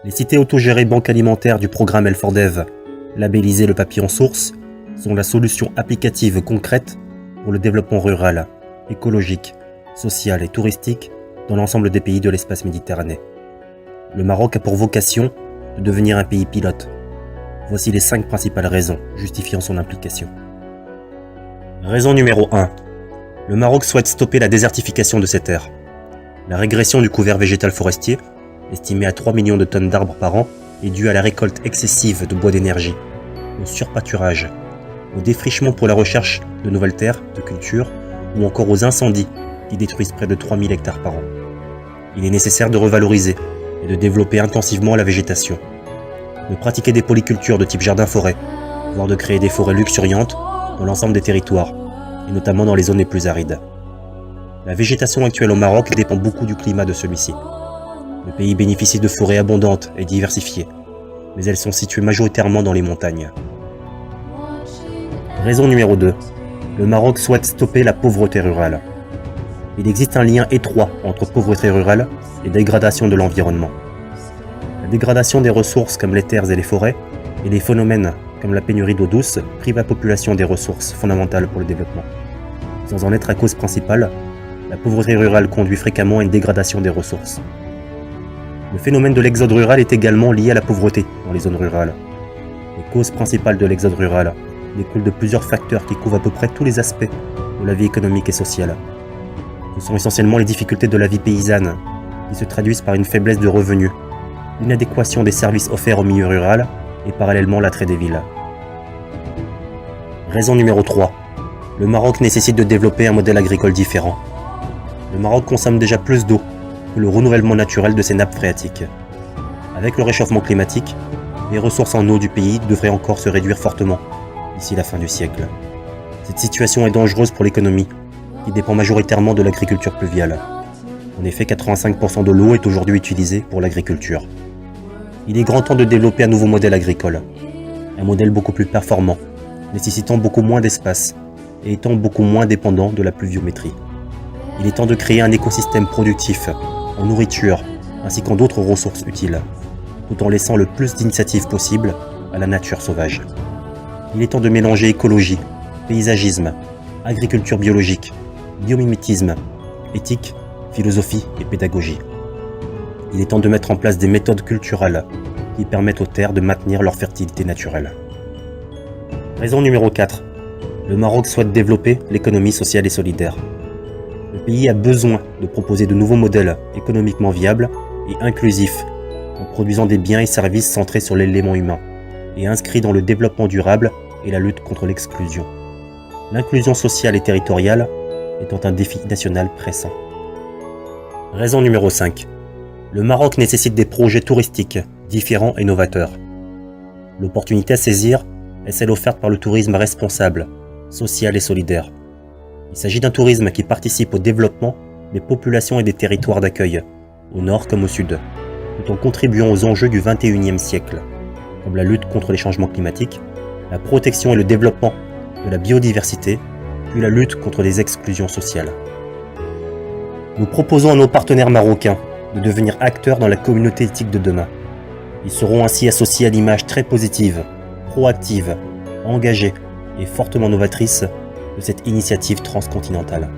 Les cités autogérées banques alimentaires du programme L4Dev, labellisées le papillon source, sont la solution applicative concrète pour le développement rural, écologique, social et touristique dans l'ensemble des pays de l'espace méditerranéen. Le Maroc a pour vocation de devenir un pays pilote. Voici les 5 principales raisons justifiant son implication. Raison numéro 1. Le Maroc souhaite stopper la désertification de ses terres. La régression du couvert végétal forestier, estimée à 3 millions de tonnes d'arbres par an, est due à la récolte excessive de bois d'énergie, au surpâturage, au défrichement pour la recherche de nouvelles terres de culture ou encore aux incendies qui détruisent près de 3000 hectares par an. Il est nécessaire de revaloriser et de développer intensivement la végétation, de pratiquer des polycultures de type jardin-forêt, voire de créer des forêts luxuriantes dans l'ensemble des territoires, et notamment dans les zones les plus arides. La végétation actuelle au Maroc dépend beaucoup du climat de celui-ci. Le pays bénéficie de forêts abondantes et diversifiées, mais elles sont situées majoritairement dans les montagnes. Raison numéro 2. Le Maroc souhaite stopper la pauvreté rurale. Il existe un lien étroit entre pauvreté rurale et dégradation de l'environnement. La dégradation des ressources comme les terres et les forêts, et les phénomènes comme la pénurie d'eau douce privent la population des ressources fondamentales pour le développement. Sans en être la cause principale, la pauvreté rurale conduit fréquemment à une dégradation des ressources. Le phénomène de l'exode rural est également lié à la pauvreté dans les zones rurales. Les causes principales de l'exode rural découlent de plusieurs facteurs qui couvrent à peu près tous les aspects de la vie économique et sociale. Ce sont essentiellement les difficultés de la vie paysanne, qui se traduisent par une faiblesse de revenus, l'inadéquation des services offerts au milieu rural et parallèlement l'attrait des villes. Raison numéro 3. Le Maroc nécessite de développer un modèle agricole différent. Le Maroc consomme déjà plus d'eau que le renouvellement naturel de ses nappes phréatiques. Avec le réchauffement climatique, les ressources en eau du pays devraient encore se réduire fortement d'ici la fin du siècle. Cette situation est dangereuse pour l'économie, qui dépend majoritairement de l'agriculture pluviale. En effet, 85% de l'eau est aujourd'hui utilisée pour l'agriculture. Il est grand temps de développer un nouveau modèle agricole, un modèle beaucoup plus performant, nécessitant beaucoup moins d'espace et étant beaucoup moins dépendant de la pluviométrie. Il est temps de créer un écosystème productif en nourriture ainsi qu'en d'autres ressources utiles, tout en laissant le plus d'initiatives possible à la nature sauvage. Il est temps de mélanger écologie, paysagisme, agriculture biologique, biomimétisme, éthique, philosophie et pédagogie. Il est temps de mettre en place des méthodes culturelles qui permettent aux terres de maintenir leur fertilité naturelle. Raison numéro 4. Le Maroc souhaite développer l'économie sociale et solidaire. Le pays a besoin de proposer de nouveaux modèles économiquement viables et inclusifs en produisant des biens et services centrés sur l'élément humain et inscrits dans le développement durable et la lutte contre l'exclusion. L'inclusion sociale et territoriale étant un défi national pressant. Raison numéro 5. Le Maroc nécessite des projets touristiques différents et novateurs. L'opportunité à saisir est celle offerte par le tourisme responsable, social et solidaire. Il s'agit d'un tourisme qui participe au développement des populations et des territoires d'accueil, au nord comme au sud, tout en contribuant aux enjeux du XXIe siècle, comme la lutte contre les changements climatiques, la protection et le développement de la biodiversité, puis la lutte contre les exclusions sociales. Nous proposons à nos partenaires marocains de devenir acteurs dans la communauté éthique de demain. Ils seront ainsi associés à l'image très positive, proactive, engagée et fortement novatrice de cette initiative transcontinentale.